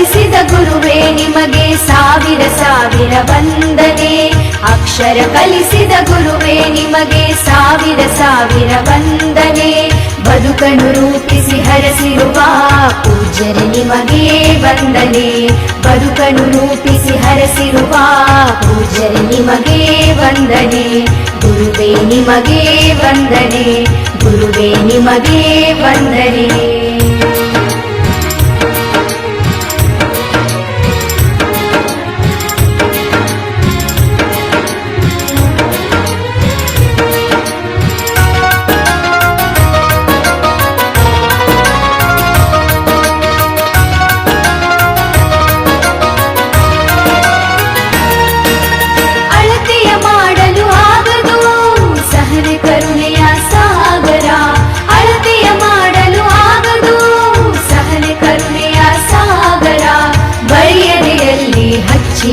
ಕಲಿಸಿದ ಗುರುವೇ ನಿಮಗೆ ಸಾವಿರ ಸಾವಿರ ವಂದನೆ. ಅಕ್ಷರ ಕಲಿಸಿದ ಗುರುವೇ ನಿಮಗೆ ಸಾವಿರ ಸಾವಿರ ವಂದನೆ. ಬದುಕನ್ನು ರೂಪಿಸಿ ಹರಸಿರುವ ಪೂಜ್ಯರೇ ನಿಮಗೆ ವಂದನೆ. ಬದುಕನ್ನು ರೂಪಿಸಿ ಹರಸಿರುವ ಪೂಜ್ಯರೇ ನಿಮಗೆ ವಂದನೆ. ಗುರುವೇ ನಿಮಗೆ ವಂದನೆ. ಗುರುವೇ ನಿಮಗೆ ವಂದನೆ.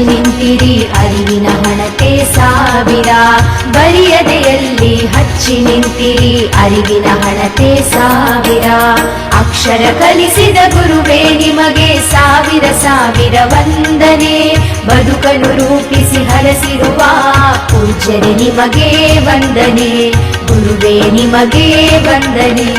ನಿಂತಿರಿ ಅರಿವಿನ ಹಣತೆ ಸಾವಿರ. ಬರಿಯದೆಯಲ್ಲಿ ಹಚ್ಚಿ ನಿಂತಿರಿ ಅರಿವಿನ ಹಣತೆ ಸಾವಿರ. ಅಕ್ಷರ ಕಲಿಸಿದ ಗುರುವೇ ನಿಮಗೆ ಸಾವಿರ ಸಾವಿರ ವಂದನೆ. ಬದುಕನ್ನು ರೂಪಿಸಿ ಹರಸಿರುವ ಪೂಜ್ಯರೇ ನಿಮಗೆ ವಂದನೆ. ಗುರುವೇ ನಿಮಗೆ ವಂದನೆ.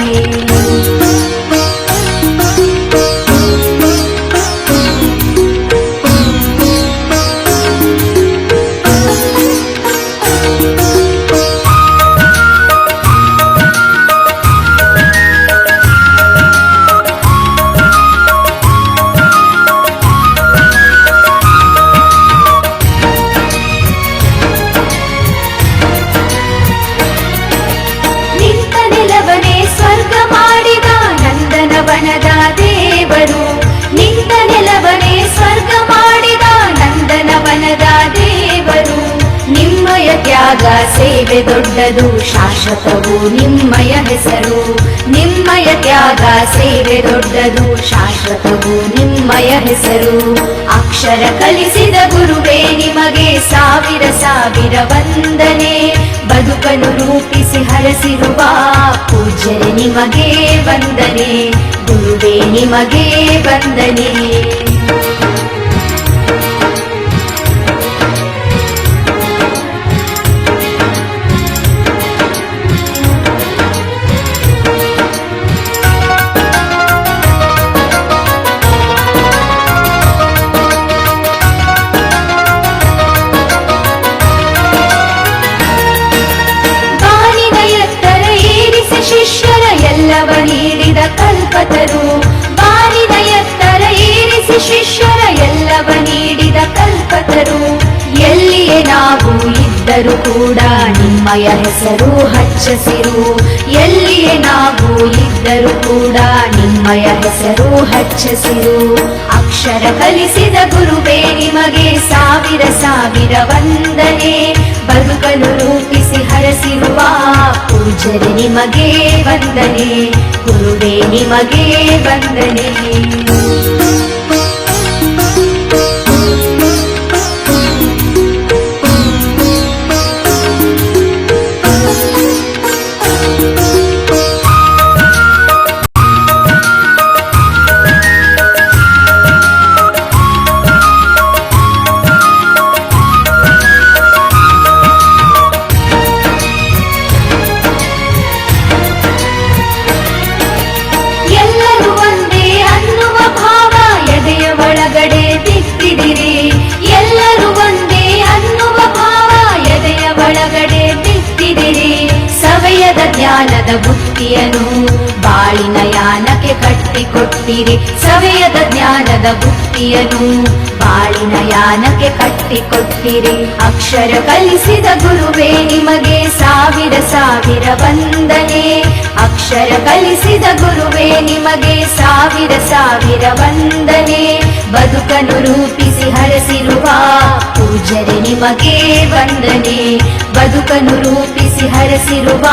ವನದ ದೇವರು ನಿಂತ ನೆಲವನೇ ಸ್ವರ್ಗ ಮಾಡಿದ ನಂದನವನದ ದೇವರು. ನಿಮ್ಮಯ ತ್ಯಾಗ ಸೇವೆ ದೊಡ್ಡದು ಶಾಶ್ವತವು ನಿಮ್ಮಯ ಹೆಸರು. ನಿಮ್ಮಯ ತ್ಯಾಗ ಸೇವೆ ದೊಡ್ಡದು ಶಾಶ್ವತವು ನಿಮ್ಮಯ ಹೆಸರು. ಅಕ್ಷರ ಕಲಿಸಿದ ಗುರುವೇ ನಿಮಗೆ ಸಾವಿರ ಸಾವಿರ ವಂದನೆ. ಬದುಕನ್ನು ರೂಪಿಸಿ ಹರಸಿರುವ ಪೂಜ್ಯರೇ ನಿಮಗೆ ವಂದನೆ. ಗುರುವೇ ನಿಮಗೆ ವಂದನೆ. ಶಿಷ್ಯರ ಎಲ್ಲವ ನೀಡಿದ ಕಲ್ಪತರು. ಬಾನಿನ ಎತ್ತರ ಏರಿಸಿ ಶಿಷ್ಯರ ಎಲ್ಲವ ನೀಡಿದ ಕಲ್ಪತರು. ಎಲ್ಲಿಯೇ ನಾವು ಇದ್ದರೂ ಕೂಡ ನಿಮ್ಮಯ ಹೆಸರು ಹಚ್ಚಸಿರು. ಎಲ್ಲಿಯೇ ನಾವು ಇದ್ದರೂ ಕೂಡ ನಿಮ್ಮಯ ಹೆಸರು ಹಚ್ಚಸಿರು. ಅಕ್ಷರ ಕಲಿಸಿದ ಗುರುವೇ ನಿಮಗೆ ಸಾವಿರ ಸಾವಿರ ವಂದನೆ. ಬದುಕನ್ನು ರೂಪಿಸಿ ಹರಸಿರುವ ಪೂಜ್ಯರೇ ನಿಮಗೆ ವಂದನೆ. ಗುರುವೇ ನಿಮಗೆ ವಂದನೆ. ಎಲ್ಲರೂ ಒಂದೇ ಅನ್ನುವ ಭಾವ ಎದೆಯ ಒಳಗಡೆ ಬಿತ್ತಿದಿರಿ. ಸವೆಯದ ಜ್ಞಾನದ ಬುತ್ತಿಯನ್ನು ಬಾಳಿನ ಯಾನಕ್ಕೆ ಕಟ್ಟಿಕೊಟ್ಟಿರಿ. ಸವೆಯದ ಜ್ಞಾನದ ಬುತ್ತಿಯನ್ನು ಬಾಳಿನ ಯಾನಕ್ಕೆ ಕಟ್ಟಿಕೊಟ್ಟಿರಿ. ಅಕ್ಷರ ಕಲಿಸಿದ ಗುರುವೇ ನಿಮಗೆ ಸಾವಿರ ಸಾವಿರ ವಂದನೆ. ಅಕ್ಷರ ಕಲಿಸಿದ ಗುರುವೇ ನಿಮಗೆ ಸಾವಿರ ಸಾವಿರ ವಂದನೆ. ಬದುಕನ್ನು ರೂಪಿಸಿ ಹರಸಿರುವ ಪೂಜ್ಯರೇ ನಿಮಗೆ ವಂದನೆ. ಬದುಕನ್ನು ರೂಪಿಸಿ ಹರಸಿರುವ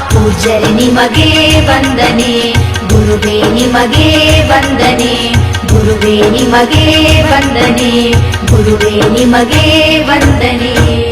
ಪೂಜ್ಯರೇ ನಿಮಗೆ ವಂದನೆ. ಗುರುವೇ ನಿಮಗೆ ವಂದನೆ. ಗುರುವೇ ನಿಮಗೆ ವಂದನೆ. ಗುರುವೇ ನಿಮಗೆ ವಂದನೆ.